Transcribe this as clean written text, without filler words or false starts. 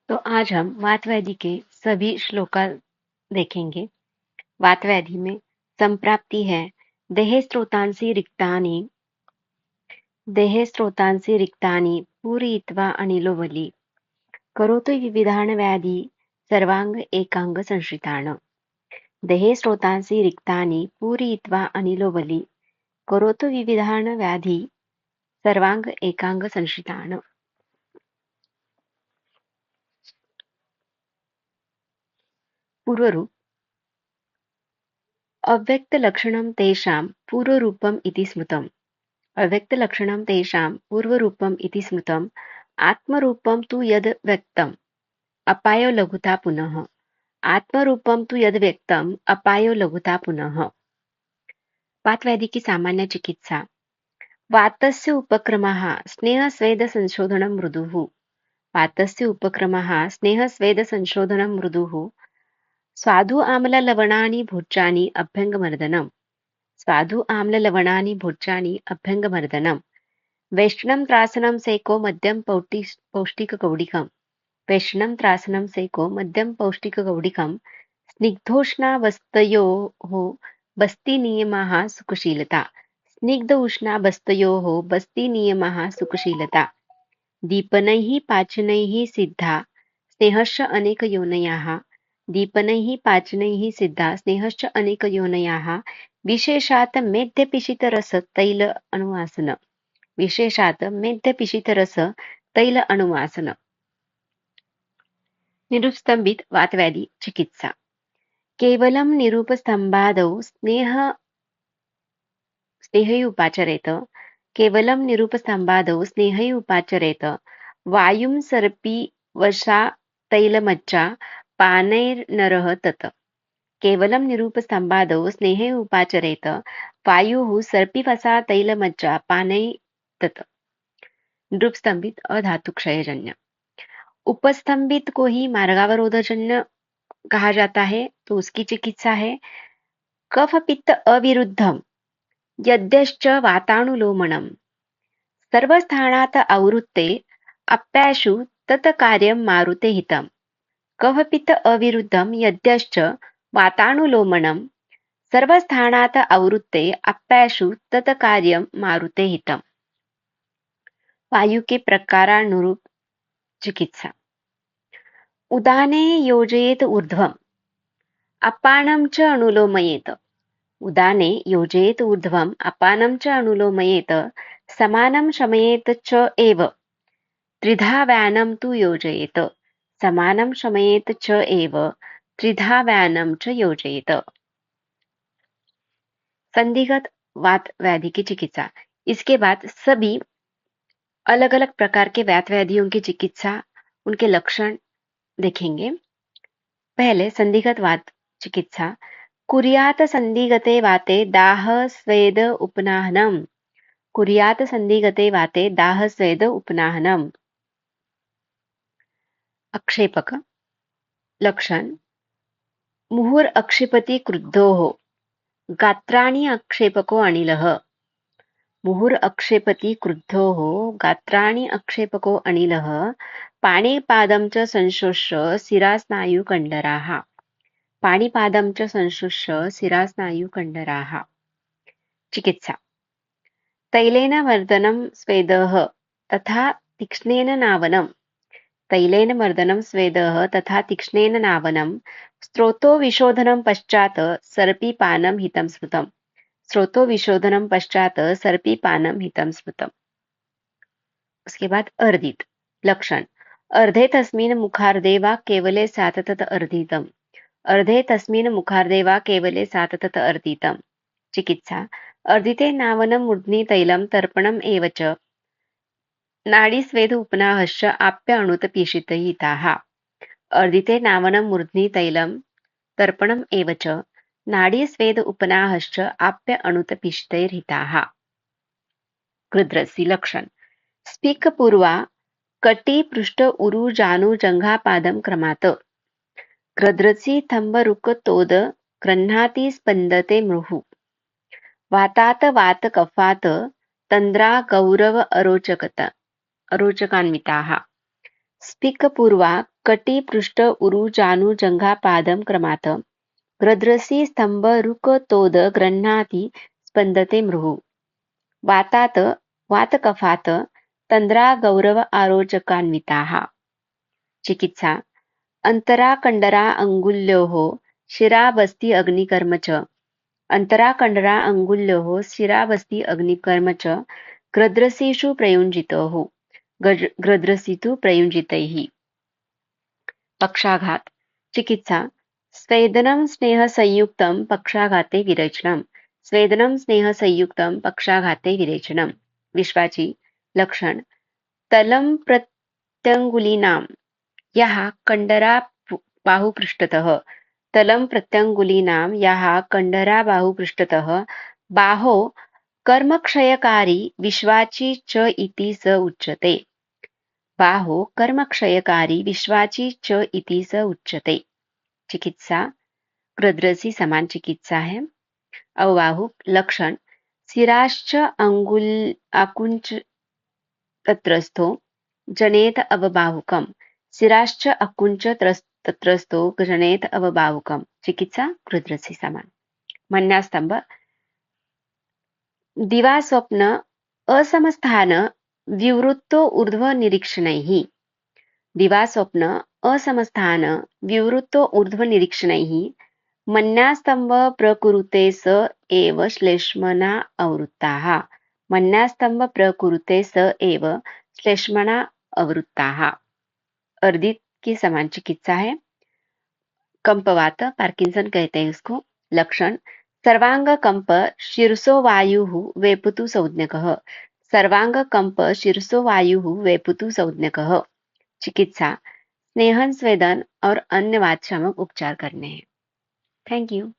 तो आज हम वातव्याधि के सभी श्लोका देखेंगे। वातव्याधि में संप्राप्ति है। देहे स्त्रोतांसि रिक्तानि पूरयित्वा अनिलो बली करोतु विविधान व्याधि सर्वांग एकांग संश्रितान्। देहे स्त्रोतांसि रिक्तानि पूरयित्वा अनिलो बली करोतु विविधान व्याधि सर्वांग एकांग संश्रितान्। पूर्वरूप अव्यक्तलक्षणं तेषां पूर्वरूपम् इति स्मृतम्। अव्यक्तलक्षणं तेषां पूर्वरूपम् इति स्मृतम्। आत्मरूपं तु यद् व्यक्तम् अपायो लघुता पुनः। आत्मरूपं तु यद् व्यक्तम् अपायो लघुता पुनः। वातव्याधि की सामान्य चिकित्सा। वातस्य उपक्रमः स्नेहस्वेदसंशोधनं मृदुः। वातस्य उपक्रमः स्नेहस्वेदसंशोधनं मृदुः। स्वादु आम्ललवणानि भोज्यानि अभ्यङ्गमर्दनम्। स्वादु आम्ललवणानि भोज्यानि अभ्यङ्गमर्दनम्। वेष्टनं त्रासनं सेको मध्यम पौष्टिकगौडिकम्। वेष्टनं त्रासनं सेको मध्यम पौष्टिकगौडिकम्। स्निग्धोष्णावस्तयोः बस्तिनियमः सुखशीलता। स्निग्ध उष्णावस्तयोः बस्तिनियमः सुखशीलता। दीपनैः पाचनैः सिद्धा स्नेहश्च अनेकयोनयाः। दीपनैः पाचनैः सिद्धा स्नेहश्च अनेकयोनयाः। विशेषात् मेध्यपिशितरसतैल अनुवासन। विशेषात् मेध्यपिशितरस तैल अनुवासन। निरुपस्तंभित वातव्याधि चिकित्सा। केवलं निरूपस्तंभादौ स्नेहैरुपाचरेत। केवलं निरूपस्तंभादौ स्नेहैरुपाचरेत। वायुं सर्पी वशा तैलमज्जा पानैर्नरः तत्। केवलं निरूपस्तंभादौ स्नेहैरुपाचरेत। वायुः सर्पिवसा तैलमज्जा पानैः तत्। नृपस्तंभित अधातुक्षयजन्य। उपस्तंभित को ही मार्गावरोधजन्य कहा जाता है, तो उसकी चिकित्सा है कफ पित्त अविरुद्धम यद्यश्च वातानुलोमनम सर्वस्थानात् आवृत्ते अप्याशु तत् कार्यं मारुते हितम्। कफ पित्त अविरुद्धम यद्यश्च वातानुलोमनम सर्वस्थानात् आवृत्ते अप्याशु तत् कार्यं मारुते हितम्। वायु के प्रकारानुरूप चिकित्सा। उदाने योजयेत ऊर्ध्वम् अपानं च अनुलोमयेत। उदाने योजयेत ऊर्ध्वम् अपानं च अनुलोमयेत। समानं शमयेत च एव। त्रिधा व्यानं तु योजयेत। समानं शमयेत च एव। त्रिधा व्यानं च योजयेत। संधिगत वात व्याधि की चिकित्सा। इसके बाद सभी अलग अलग प्रकार के वात व्याधियों की चिकित्सा, उनके लक्षण देखेंगे। पहले संधिगत वात चिकित्सा। कुर्यात् संधिगते वाते दाह स्वेद उपनाहनम्। कुर्यात् संधिगते वाते दाह स्वेद उपनाहनम्। अक्षेपक लक्षण। मुहुर अक्षिपति क्रुद्धोः गात्राणि अक्षेपको अनिलः। मुहुर अक्षेपति क्रुद्धोः गात्राणि अक्षेपको अनिलः। पाणिपादं च संशोष्य शिरास्नायुकण्डराः। पाणिपादं च संशोष्य शिरास्नायुकण्डराः। चिकित्सा। तैलेन मर्दनं स्वेदः तथा तीक्ष्णेन नावनम्। तैलेन मर्दनं स्वेदः तथा तीक्ष्णेन नावनम्। स्रोतोविशोधनं पश्चात् सर्पीपानं हितं स्मृतम्। स्रोतोविशोधनं पश्चात् सर्पीपानं हितं स्मृतम्। उसके बाद अर्धित लक्षण। अर्धे तस्मिन् मुखार्धे वा केवले स्यात् तत् अर्धितम्। अर्धे तस्मिन् मुखार्धे वा केवले स्यात् तत् अर्धितम्। चिकित्सा। अर्धिते नावनं मूर्ध्नि तैलं तर्पणम् एव च। नाडीस्वेद उपनाहश्च आप्य अणुतपीशितहिताः। अर्धिते नावनं मूर्ध्नि तैलं तर्पणम् एव च। नाडीस्वेद उपनाहश्च आप्य अणुतपीशितैर्हिताः। कृद्रस्य लक्षण। स्पिकपूर्वा कटी पृष्ठ उरु जानु जङ्घापादं क्रमात्। कृद्रसि थम्बरुकतोद गृह्णाति स्पन्दते मृहुः। वातात् वातकफात् तन्द्रा गौरव अरोचकान्विताः। स्पिकपूर्वा कटी पृष्ठ उरु जानु जंघा पादम क्रमात् ग्रद्रसी स्तंभ रुक तोद गृह्णाति स्पंदते मृहु वातात वातकफात तंद्रा गौरव आरोचकान्विताः चिकित्सा अंतरा कंडरा अंगुल्योः शिराबस्ति अग्निकर्म च अंतरा कंडरा अंगुल्योः शिराबस्ति अग्निकर्म च ग्रद्रसीषु प्रयुञ्जितोः ग्रद्रसीतु प्रयुञ्जितैः पक्षाघात चिकित्सा स्वेदनं स्नेहसंयुक्तं पक्षाघाते विरेचनम् स्वेदनं स्नेहसंयुक्तं पक्षाघाते विरेचनम् विश्वाची लक्षण तलं प्रत्यंगुलीनां याः कंडरा बाहुपृष्ठतः तलं प्रत्यंगुलीनां याः कंडरा बाहुपृष्ठतः बाहो कर्मक्षयकारी विश्वाची च इति स उच्यते बाहो कर्मक्षयकारी विश्वाची च इति स उच्यते चिकित्सा ग्रद्रसी समान चिकित्सा है अवबाहु लक्षण सिराश्च अंगुल आकुंच तत्रस्थो जनेत अवबाहुकम सिराश्च अकुंच तत्रस्थो जनेत अवबाहुकम चिकित्सा ग्रद्रसी समान मन्यास्तंभ दिवा स्वप्न असमस्थान विवृत्तो ऊर्ध्व निरीक्षणैः दिवा स्वप्न असमस्थान विवृत्तो ऊर्ध्व निरीक्षणैः मन्यास्तंभ प्रकुरुते स एव श्लेष्मणा अवृत्ताः मन्यास्तंभ प्रकुरुते स एव श्लेष्मणा अवृत्ताः अर्दित की समान चिकित्सा है कंपवात पार्किंसन कहते हैं उसको लक्षण सर्वांग कंप शीर्षो वायु वेपुतु संज्ञकः सर्वांग कंप शीर्षो वायु वेपुतु संज्ञकः चिकित्सा स्नेहन स्वेदन और अन्य वातशामक उपचार करने हैं थैंक यू